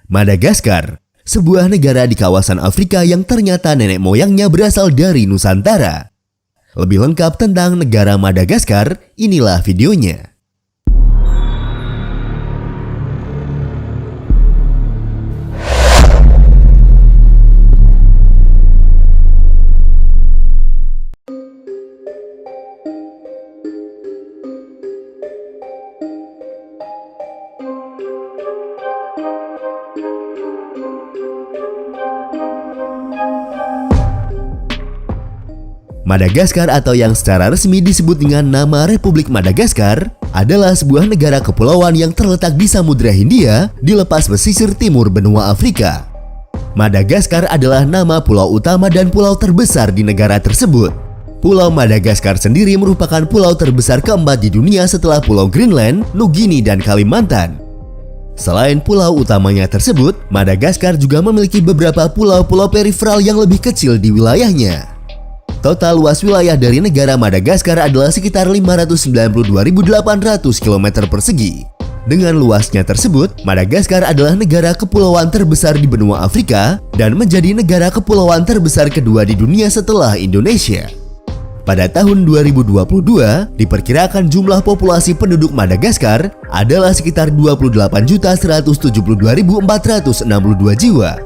Madagaskar, sebuah negara di kawasan Afrika yang ternyata nenek moyangnya berasal dari Nusantara. Lebih lengkap tentang negara Madagaskar, inilah videonya. Madagaskar atau yang secara resmi disebut dengan nama Republik Madagaskar adalah sebuah negara kepulauan yang terletak di Samudra Hindia di lepas pesisir timur benua Afrika. Madagaskar adalah nama pulau utama dan pulau terbesar di negara tersebut. Pulau Madagaskar sendiri merupakan pulau terbesar keempat di dunia setelah Pulau Greenland, Nugini, dan Kalimantan. Selain pulau utamanya tersebut, Madagaskar juga memiliki beberapa pulau-pulau periferal yang lebih kecil di wilayahnya. Total luas wilayah dari negara Madagaskar adalah sekitar 592.800 km persegi. Dengan luasnya tersebut, Madagaskar adalah negara kepulauan terbesar di benua Afrika dan menjadi negara kepulauan terbesar kedua di dunia setelah Indonesia. Pada tahun 2022, diperkirakan jumlah populasi penduduk Madagaskar adalah sekitar 28.172.462 jiwa.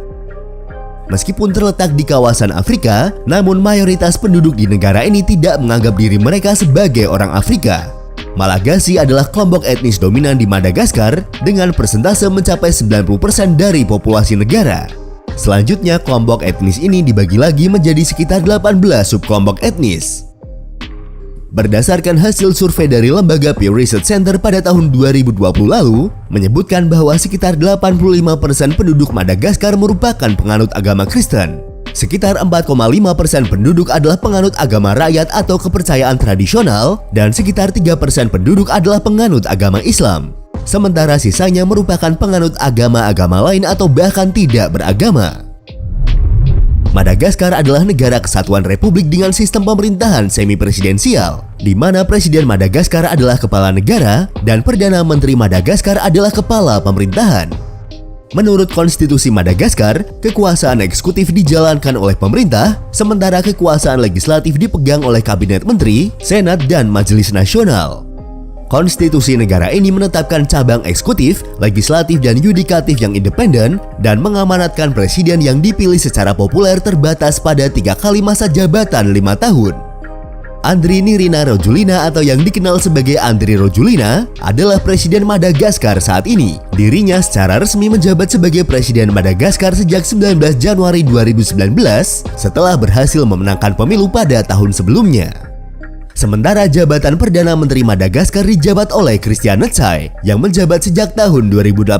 Meskipun terletak di kawasan Afrika, namun mayoritas penduduk di negara ini tidak menganggap diri mereka sebagai orang Afrika. Malagasy adalah kelompok etnis dominan di Madagaskar dengan persentase mencapai 90% dari populasi negara. Selanjutnya, kelompok etnis ini dibagi lagi menjadi sekitar 18 subkelompok etnis. Berdasarkan hasil survei dari lembaga Pew Research Center pada tahun 2020 lalu, menyebutkan bahwa sekitar 85% penduduk Madagaskar merupakan penganut agama Kristen. Sekitar 4,5% penduduk adalah penganut agama rakyat atau kepercayaan tradisional, dan sekitar 3% penduduk adalah penganut agama Islam. Sementara sisanya merupakan penganut agama-agama lain atau bahkan tidak beragama. Madagaskar adalah negara kesatuan republik dengan sistem pemerintahan semi-presidensial, di mana Presiden Madagaskar adalah kepala negara dan Perdana Menteri Madagaskar adalah kepala pemerintahan. Menurut konstitusi Madagaskar, kekuasaan eksekutif dijalankan oleh pemerintah, sementara kekuasaan legislatif dipegang oleh Kabinet Menteri, Senat, dan Majelis Nasional. Konstitusi negara ini menetapkan cabang eksekutif, legislatif, dan yudikatif yang independen dan mengamanatkan presiden yang dipilih secara populer terbatas pada 3 kali masa jabatan 5 tahun. Andry Nirina Rajoelina atau yang dikenal sebagai Andry Rajoelina adalah Presiden Madagaskar saat ini. Dirinya secara resmi menjabat sebagai Presiden Madagaskar sejak 19 Januari 2019 setelah berhasil memenangkan pemilu pada tahun sebelumnya. Sementara jabatan Perdana Menteri Madagaskar dijabat oleh Christian Tshai yang menjabat sejak tahun 2018.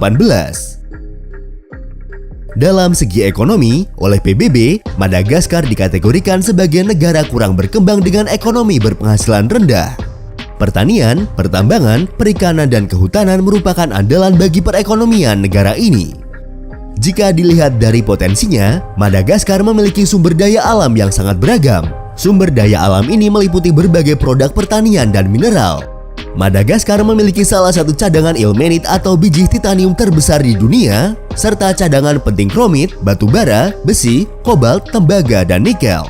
Dalam segi ekonomi, oleh PBB, Madagaskar dikategorikan sebagai negara kurang berkembang dengan ekonomi berpenghasilan rendah. Pertanian, pertambangan, perikanan, dan kehutanan merupakan andalan bagi perekonomian negara ini. Jika dilihat dari potensinya, Madagaskar memiliki sumber daya alam yang sangat beragam. Sumber daya alam ini meliputi berbagai produk pertanian dan mineral. Madagaskar memiliki salah satu cadangan ilmenit atau biji titanium terbesar di dunia, serta cadangan penting kromit, batu bara, besi, kobalt, tembaga, dan nikel.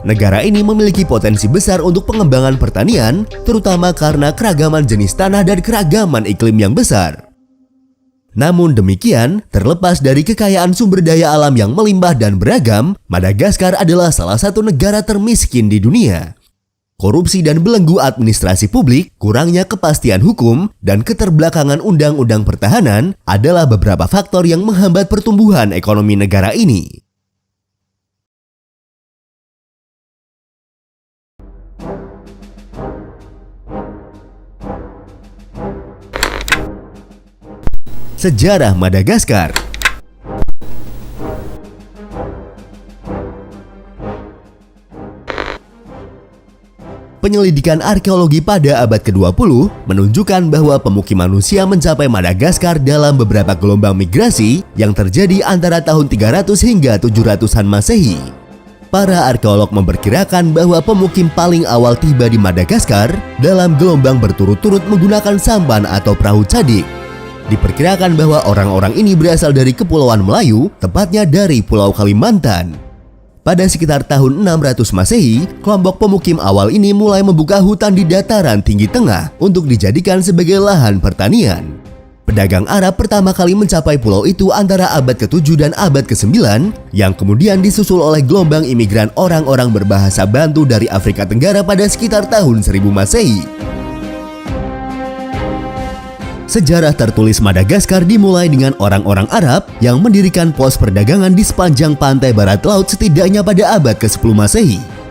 Negara ini memiliki potensi besar untuk pengembangan pertanian, terutama karena keragaman jenis tanah dan keragaman iklim yang besar. Namun demikian, terlepas dari kekayaan sumber daya alam yang melimpah dan beragam, Madagaskar adalah salah satu negara termiskin di dunia. Korupsi dan belenggu administrasi publik, kurangnya kepastian hukum, dan keterbelakangan undang-undang pertahanan adalah beberapa faktor yang menghambat pertumbuhan ekonomi negara ini. Sejarah Madagaskar. Penyelidikan arkeologi pada abad ke-20 menunjukkan bahwa pemukiman manusia mencapai Madagaskar dalam beberapa gelombang migrasi yang terjadi antara tahun 300 hingga 700-an Masehi. Para arkeolog memperkirakan bahwa pemukim paling awal tiba di Madagaskar dalam gelombang berturut-turut menggunakan sampan atau perahu cadik. Diperkirakan bahwa orang-orang ini berasal dari Kepulauan Melayu, tepatnya dari Pulau Kalimantan. Pada sekitar tahun 600 Masehi, kelompok pemukim awal ini mulai membuka hutan di dataran tinggi tengah untuk dijadikan sebagai lahan pertanian. Pedagang Arab pertama kali mencapai pulau itu antara abad ke-7 dan abad ke-9, yang kemudian disusul oleh gelombang imigran orang-orang berbahasa Bantu dari Afrika Tenggara pada sekitar tahun 1000 Masehi. Sejarah tertulis Madagaskar dimulai dengan orang-orang Arab yang mendirikan pos perdagangan di sepanjang pantai barat laut setidaknya pada abad ke-10 Masehi.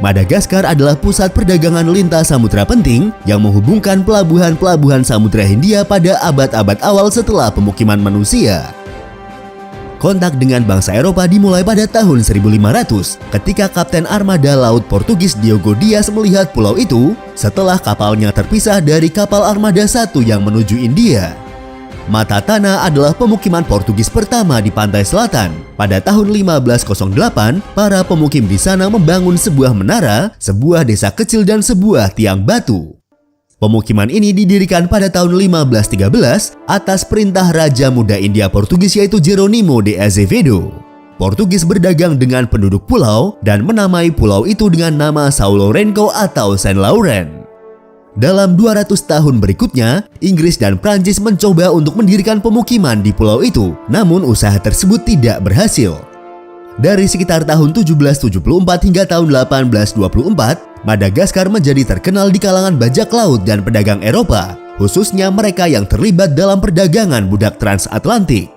Madagaskar adalah pusat perdagangan lintas samudra penting yang menghubungkan pelabuhan-pelabuhan Samudra Hindia pada abad-abad awal setelah pemukiman manusia. Kontak dengan bangsa Eropa dimulai pada tahun 1500 ketika Kapten Armada Laut Portugis Diogo Dias melihat pulau itu setelah kapalnya terpisah dari kapal Armada I yang menuju India. Mata Tanah adalah pemukiman Portugis pertama di pantai selatan. Pada tahun 1508, para pemukim di sana membangun sebuah menara, sebuah desa kecil dan sebuah tiang batu. Pemukiman ini didirikan pada tahun 1513 atas perintah Raja Muda India Portugis yaitu Jeronimo de Azevedo. Portugis berdagang dengan penduduk pulau dan menamai pulau itu dengan nama São Lourenço atau Saint Laurent. Dalam 200 tahun berikutnya, Inggris dan Prancis mencoba untuk mendirikan pemukiman di pulau itu, namun usaha tersebut tidak berhasil. Dari sekitar tahun 1774 hingga tahun 1824, Madagaskar menjadi terkenal di kalangan bajak laut dan pedagang Eropa, khususnya mereka yang terlibat dalam perdagangan budak transatlantik.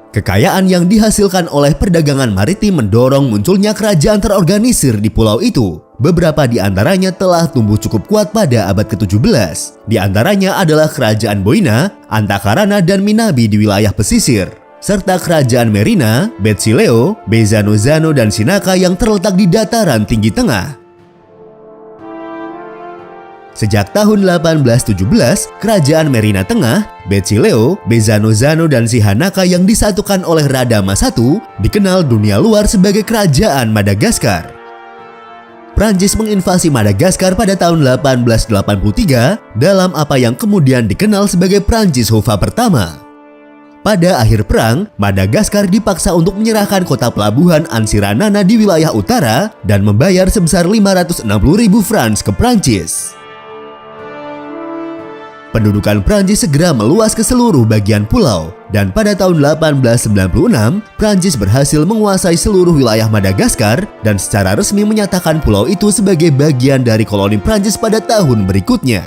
Kekayaan yang dihasilkan oleh perdagangan maritim mendorong munculnya kerajaan terorganisir di pulau itu. Beberapa di antaranya telah tumbuh cukup kuat pada abad ke-17. Di antaranya adalah Kerajaan Boina, Antakarana, dan Minabi di wilayah pesisir, serta Kerajaan Merina, Betsileo, Bezano-Zano, dan Sinaka yang terletak di dataran tinggi tengah. Sejak tahun 1817, Kerajaan Merina Tengah, Betsileo, Bezano-Zano, dan Sihanaka yang disatukan oleh Radama I dikenal dunia luar sebagai Kerajaan Madagaskar. Prancis menginvasi Madagaskar pada tahun 1883 dalam apa yang kemudian dikenal sebagai Prancis Hova pertama. Pada akhir perang, Madagaskar dipaksa untuk menyerahkan kota pelabuhan Ansiranana di wilayah utara dan membayar sebesar 560.000 francs ke Prancis. Pendudukan Prancis segera meluas ke seluruh bagian pulau, dan pada tahun 1896, Prancis berhasil menguasai seluruh wilayah Madagaskar dan secara resmi menyatakan pulau itu sebagai bagian dari koloni Prancis pada tahun berikutnya.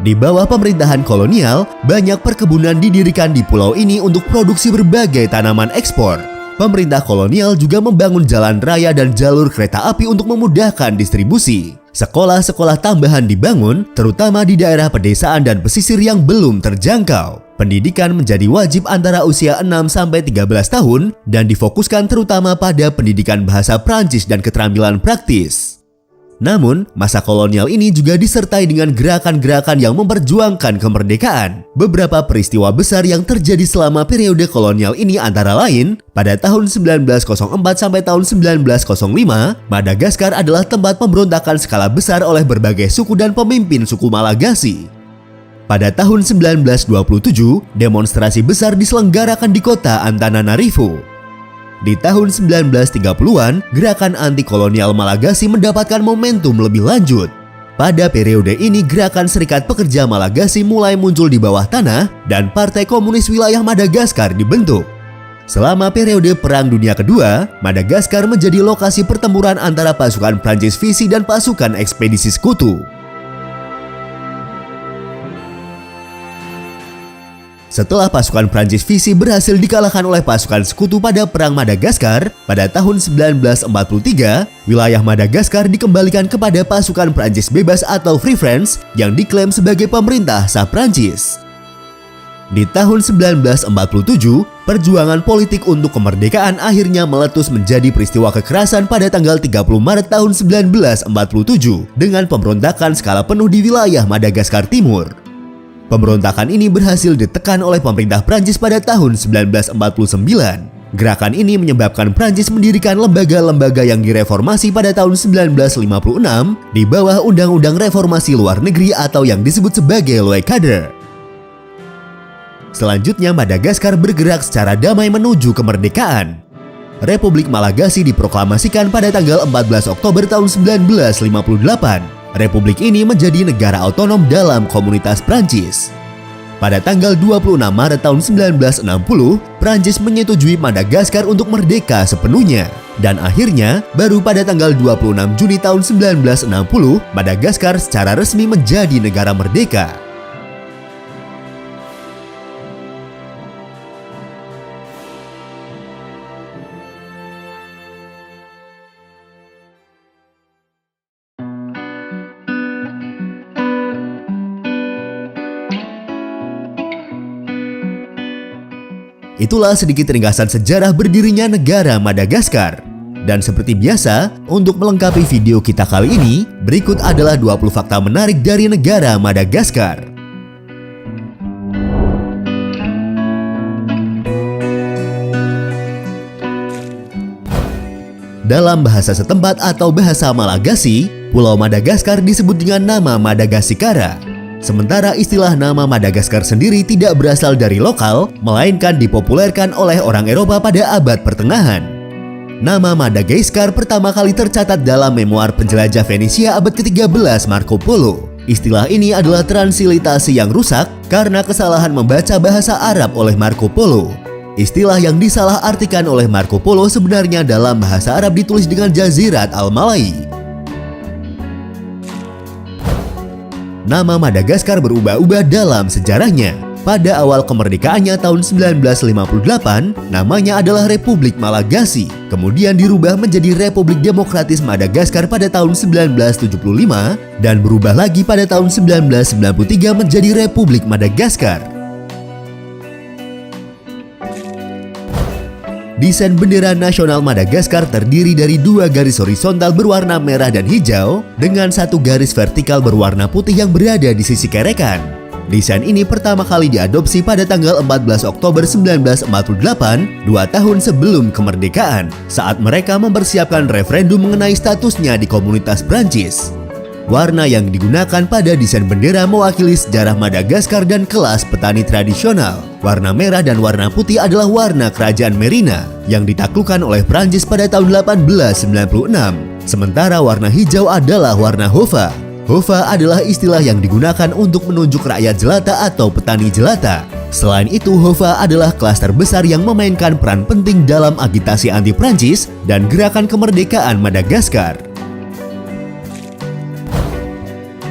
Di bawah pemerintahan kolonial, banyak perkebunan didirikan di pulau ini untuk produksi berbagai tanaman ekspor. Pemerintah kolonial juga membangun jalan raya dan jalur kereta api untuk memudahkan distribusi. Sekolah-sekolah tambahan dibangun, terutama di daerah pedesaan dan pesisir yang belum terjangkau. Pendidikan menjadi wajib antara usia 6-13 tahun dan difokuskan terutama pada pendidikan bahasa Prancis dan keterampilan praktis. Namun, masa kolonial ini juga disertai dengan gerakan-gerakan yang memperjuangkan kemerdekaan. Beberapa peristiwa besar yang terjadi selama periode kolonial ini antara lain, pada tahun 1904 sampai tahun 1905, Madagaskar adalah tempat pemberontakan skala besar oleh berbagai suku dan pemimpin suku Malagasy. Pada tahun 1927, demonstrasi besar diselenggarakan di kota Antananarivo. Di tahun 1930-an, gerakan anti-kolonial Malagasy mendapatkan momentum lebih lanjut. Pada periode ini, gerakan Serikat Pekerja Malagasy mulai muncul di bawah tanah dan Partai Komunis Wilayah Madagaskar dibentuk. Selama periode Perang Dunia Kedua, Madagaskar menjadi lokasi pertempuran antara pasukan Prancis Vichy dan pasukan ekspedisi Sekutu. Setelah pasukan Prancis Vichy berhasil dikalahkan oleh pasukan Sekutu pada Perang Madagaskar, pada tahun 1943, wilayah Madagaskar dikembalikan kepada pasukan Prancis bebas atau Free France yang diklaim sebagai pemerintah sah Prancis. Di tahun 1947, perjuangan politik untuk kemerdekaan akhirnya meletus menjadi peristiwa kekerasan pada tanggal 30 Maret tahun 1947 dengan pemberontakan skala penuh di wilayah Madagaskar Timur. Pemberontakan ini berhasil ditekan oleh pemerintah Prancis pada tahun 1949. Gerakan ini menyebabkan Prancis mendirikan lembaga-lembaga yang direformasi pada tahun 1956 di bawah Undang-Undang Reformasi Luar Negeri atau yang disebut sebagai Loi Cadre. Selanjutnya Madagaskar bergerak secara damai menuju kemerdekaan. Republik Malagasy diproklamasikan pada tanggal 14 Oktober tahun 1958. Republik ini menjadi negara otonom dalam komunitas Prancis. Pada tanggal 26 Maret tahun 1960, Prancis menyetujui Madagaskar untuk merdeka sepenuhnya. Dan akhirnya, baru pada tanggal 26 Juni tahun 1960, Madagaskar secara resmi menjadi negara merdeka. Itulah sedikit ringkasan sejarah berdirinya negara Madagaskar. Dan seperti biasa, untuk melengkapi video kita kali ini, berikut adalah 20 fakta menarik dari negara Madagaskar. Dalam bahasa setempat atau bahasa Malagasy, Pulau Madagaskar disebut dengan nama Madagasikara. Sementara istilah nama Madagaskar sendiri tidak berasal dari lokal, melainkan dipopulerkan oleh orang Eropa pada abad pertengahan. Nama Madagaskar pertama kali tercatat dalam memoir penjelajah Venesia abad ke-13 Marco Polo. Istilah ini adalah transliterasi yang rusak karena kesalahan membaca bahasa Arab oleh Marco Polo. Istilah yang disalahartikan oleh Marco Polo sebenarnya dalam bahasa Arab ditulis dengan Jazirat al-Malai. Nama Madagaskar berubah-ubah dalam sejarahnya. Pada awal kemerdekaannya tahun 1958, namanya adalah Republik Malagasy. Kemudian dirubah menjadi Republik Demokratis Madagaskar pada tahun 1975 dan berubah lagi pada tahun 1993 menjadi Republik Madagaskar. Desain bendera nasional Madagaskar terdiri dari 2 garis horizontal berwarna merah dan hijau dengan 1 garis vertikal berwarna putih yang berada di sisi kerekan. Desain ini pertama kali diadopsi pada tanggal 14 Oktober 1948, 2 tahun sebelum kemerdekaan, saat mereka mempersiapkan referendum mengenai statusnya di komunitas Prancis. Warna yang digunakan pada desain bendera mewakili sejarah Madagaskar dan kelas petani tradisional. Warna merah dan warna putih adalah warna kerajaan Merina yang ditaklukkan oleh Prancis pada tahun 1896. Sementara warna hijau adalah warna Hova. Hova adalah istilah yang digunakan untuk menunjuk rakyat jelata atau petani jelata. Selain itu, Hova adalah kelas terbesar yang memainkan peran penting dalam agitasi anti Prancis dan gerakan kemerdekaan Madagaskar.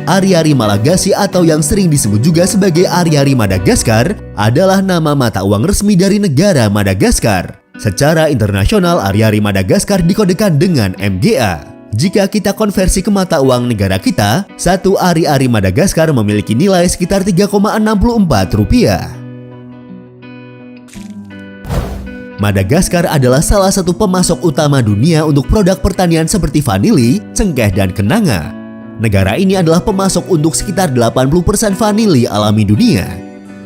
Ari-ari Malagasy atau yang sering disebut juga sebagai Ari-ari Madagaskar adalah nama mata uang resmi dari negara Madagaskar. Secara internasional, Ari-ari Madagaskar dikodekan dengan MGA. Jika kita konversi ke mata uang negara kita, 1 Ari-ari Madagaskar memiliki nilai sekitar 3,64 rupiah. Madagaskar adalah salah satu pemasok utama dunia untuk produk pertanian seperti vanili, cengkeh, dan kenanga. Negara ini adalah pemasok untuk sekitar 80% vanili alami dunia.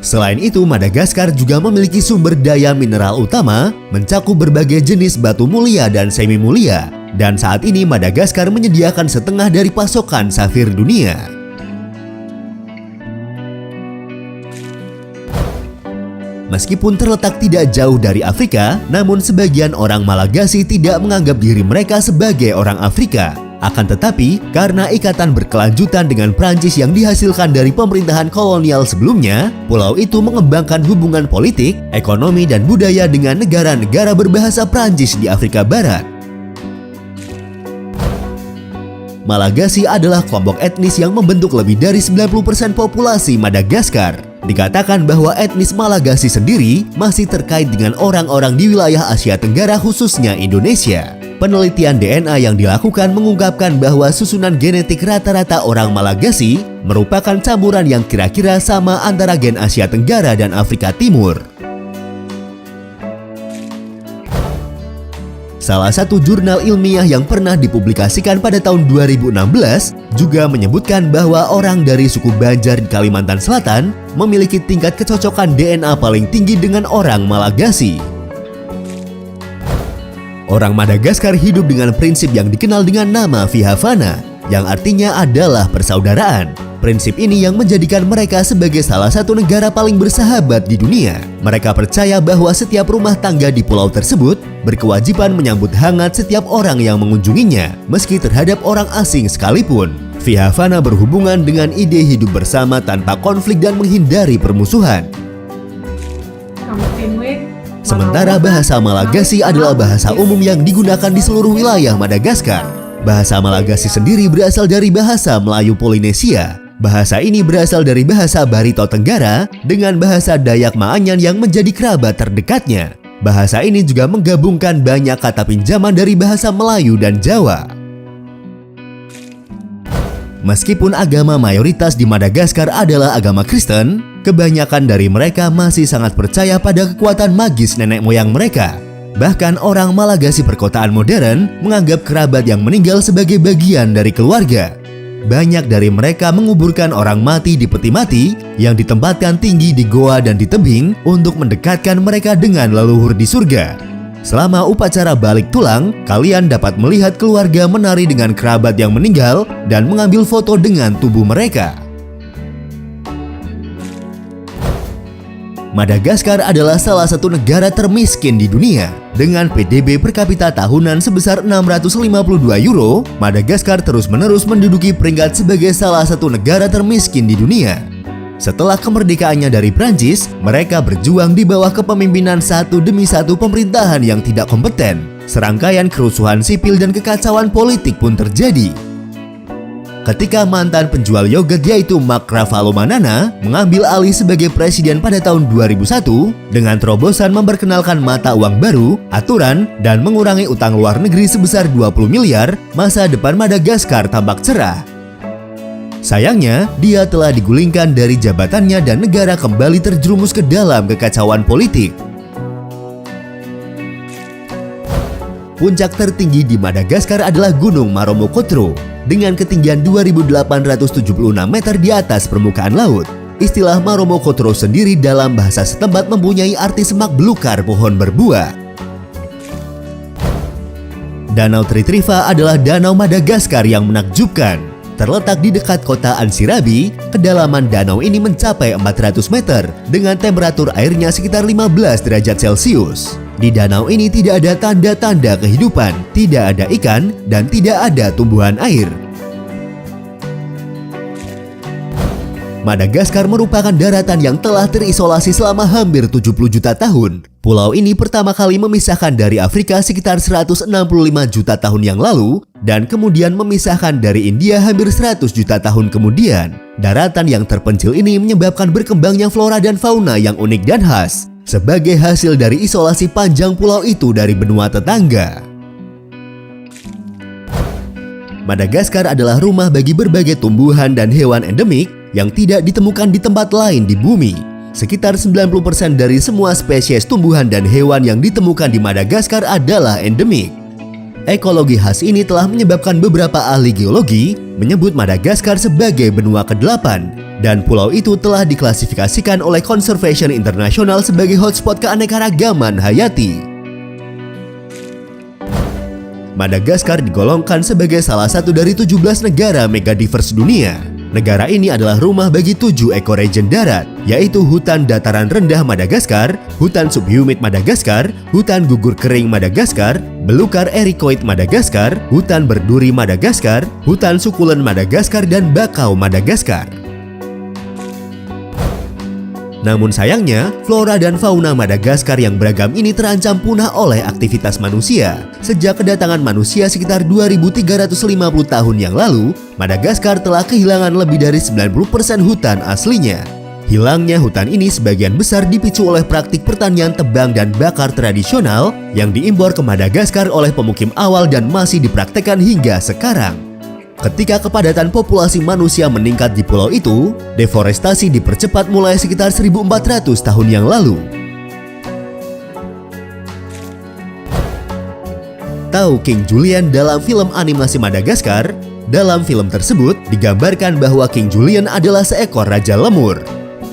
Selain itu, Madagaskar juga memiliki sumber daya mineral utama, mencakup berbagai jenis batu mulia dan semi mulia. Dan saat ini Madagaskar menyediakan setengah dari pasokan safir dunia. Meskipun terletak tidak jauh dari Afrika, namun sebagian orang Malagasy tidak menganggap diri mereka sebagai orang Afrika. Akan tetapi, karena ikatan berkelanjutan dengan Prancis yang dihasilkan dari pemerintahan kolonial sebelumnya, pulau itu mengembangkan hubungan politik, ekonomi, dan budaya dengan negara-negara berbahasa Prancis di Afrika Barat. Malagasy adalah kelompok etnis yang membentuk lebih dari 90% populasi Madagaskar. Dikatakan bahwa etnis Malagasy sendiri masih terkait dengan orang-orang di wilayah Asia Tenggara khususnya Indonesia. Penelitian DNA yang dilakukan mengungkapkan bahwa susunan genetik rata-rata orang Malagasy merupakan campuran yang kira-kira sama antara gen Asia Tenggara dan Afrika Timur. Salah satu jurnal ilmiah yang pernah dipublikasikan pada tahun 2016 juga menyebutkan bahwa orang dari suku Banjar di Kalimantan Selatan memiliki tingkat kecocokan DNA paling tinggi dengan orang Malagasy. Orang Madagaskar hidup dengan prinsip yang dikenal dengan nama Vihavana, yang artinya adalah persaudaraan. Prinsip ini yang menjadikan mereka sebagai salah satu negara paling bersahabat di dunia. Mereka percaya bahwa setiap rumah tangga di pulau tersebut berkewajiban menyambut hangat setiap orang yang mengunjunginya, meski terhadap orang asing sekalipun. Via Havana berhubungan dengan ide hidup bersama tanpa konflik dan menghindari permusuhan. Sementara bahasa Malagasy adalah bahasa umum yang digunakan di seluruh wilayah Madagaskar. Bahasa Malagasy sendiri berasal dari bahasa Melayu Polinesia. Bahasa ini berasal dari bahasa Barito Tenggara dengan bahasa Dayak Maanyan yang menjadi kerabat terdekatnya. Bahasa ini juga menggabungkan banyak kata pinjaman dari bahasa Melayu dan Jawa. Meskipun agama mayoritas di Madagaskar adalah agama Kristen, kebanyakan dari mereka masih sangat percaya pada kekuatan magis nenek moyang mereka. Bahkan orang Malagasy perkotaan modern menganggap kerabat yang meninggal sebagai bagian dari keluarga. Banyak dari mereka menguburkan orang mati di peti mati yang ditempatkan tinggi di goa dan di tebing untuk mendekatkan mereka dengan leluhur di surga. Selama upacara balik tulang, kalian dapat melihat keluarga menari dengan kerabat yang meninggal dan mengambil foto dengan tubuh mereka. Madagaskar adalah salah satu negara termiskin di dunia. Dengan PDB per kapita tahunan sebesar 652 euro, Madagaskar terus-menerus menduduki peringkat sebagai salah satu negara termiskin di dunia. Setelah kemerdekaannya dari Prancis, mereka berjuang di bawah kepemimpinan satu demi satu pemerintahan yang tidak kompeten. Serangkaian kerusuhan sipil dan kekacauan politik pun terjadi. Ketika mantan penjual yogurt yaitu Mark Ravalomanana mengambil alih sebagai presiden pada tahun 2001 dengan terobosan memperkenalkan mata uang baru, aturan, dan mengurangi utang luar negeri sebesar 20 miliar, masa depan Madagaskar tampak cerah. Sayangnya, dia telah digulingkan dari jabatannya dan negara kembali terjerumus ke dalam kekacauan politik. Puncak tertinggi di Madagaskar adalah Gunung Maromokotro dengan ketinggian 2.876 meter di atas permukaan laut. Istilah Maromokotro sendiri dalam bahasa setempat mempunyai arti semak belukar pohon berbuah. Danau Tritriva adalah danau Madagaskar yang menakjubkan. Terletak di dekat kota Ansirabi, kedalaman danau ini mencapai 400 meter dengan temperatur airnya sekitar 15 derajat Celcius. Di danau ini tidak ada tanda-tanda kehidupan, tidak ada ikan, dan tidak ada tumbuhan air. Madagaskar merupakan daratan yang telah terisolasi selama hampir 70 juta tahun. Pulau ini pertama kali memisahkan dari Afrika sekitar 165 juta tahun yang lalu, dan kemudian memisahkan dari India hampir 100 juta tahun kemudian. Daratan yang terpencil ini menyebabkan berkembangnya flora dan fauna yang unik dan khas, sebagai hasil dari isolasi panjang pulau itu dari benua tetangga. Madagaskar adalah rumah bagi berbagai tumbuhan dan hewan endemik yang tidak ditemukan di tempat lain di bumi. Sekitar 90% dari semua spesies tumbuhan dan hewan yang ditemukan di Madagaskar adalah endemik. Ekologi khas ini telah menyebabkan beberapa ahli geologi menyebut Madagaskar sebagai benua ke-8, dan pulau itu telah diklasifikasikan oleh Conservation International sebagai hotspot keanekaragaman hayati. Madagaskar digolongkan sebagai salah satu dari 17 negara megadiverse dunia. Negara ini adalah rumah bagi 7 ekoregion darat, yaitu hutan dataran rendah Madagaskar, hutan subhumid Madagaskar, hutan gugur kering Madagaskar, belukar erikoid Madagaskar, hutan berduri Madagaskar, hutan sukulen Madagaskar, dan bakau Madagaskar. Namun sayangnya, flora dan fauna Madagaskar yang beragam ini terancam punah oleh aktivitas manusia. Sejak kedatangan manusia sekitar 2350 tahun yang lalu, Madagaskar telah kehilangan lebih dari 90% hutan aslinya. Hilangnya hutan ini sebagian besar dipicu oleh praktik pertanian tebang dan bakar tradisional yang diimpor ke Madagaskar oleh pemukim awal dan masih dipraktekkan hingga sekarang. Ketika kepadatan populasi manusia meningkat di pulau itu, deforestasi dipercepat mulai sekitar 1400 tahun yang lalu. Tahu King Julien dalam film animasi Madagaskar? Dalam film tersebut digambarkan bahwa King Julien adalah seekor raja lemur.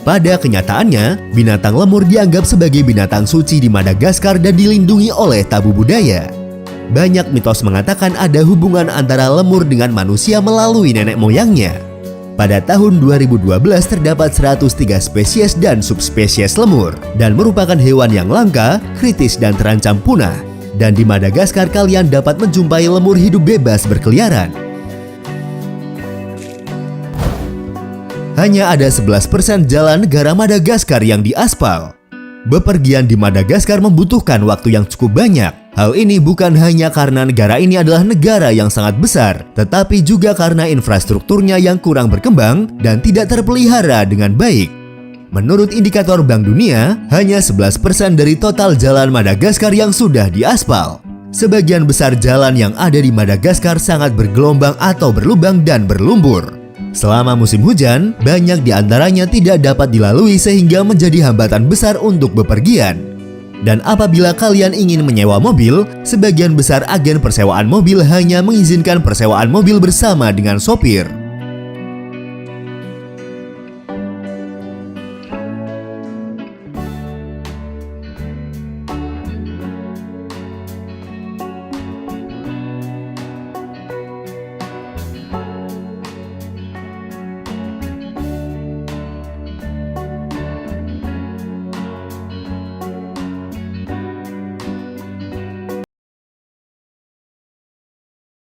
Pada kenyataannya, binatang lemur dianggap sebagai binatang suci di Madagaskar dan dilindungi oleh tabu budaya. Banyak mitos mengatakan ada hubungan antara lemur dengan manusia melalui nenek moyangnya. Pada tahun 2012 terdapat 103 spesies dan subspesies lemur dan merupakan hewan yang langka, kritis dan terancam punah. Dan di Madagaskar kalian dapat menjumpai lemur hidup bebas berkeliaran. Hanya ada 11% jalan negara Madagaskar yang diaspal. Bepergian di Madagaskar membutuhkan waktu yang cukup banyak. Hal ini bukan hanya karena negara ini adalah negara yang sangat besar, tetapi juga karena infrastrukturnya yang kurang berkembang dan tidak terpelihara dengan baik. Menurut indikator Bank Dunia, hanya 11% dari total jalan Madagaskar yang sudah diaspal. Sebagian besar jalan yang ada di Madagaskar sangat bergelombang atau berlubang dan berlumpur. Selama musim hujan, banyak di antaranya tidak dapat dilalui sehingga menjadi hambatan besar untuk bepergian. Dan apabila kalian ingin menyewa mobil, sebagian besar agen persewaan mobil hanya mengizinkan persewaan mobil bersama dengan sopir.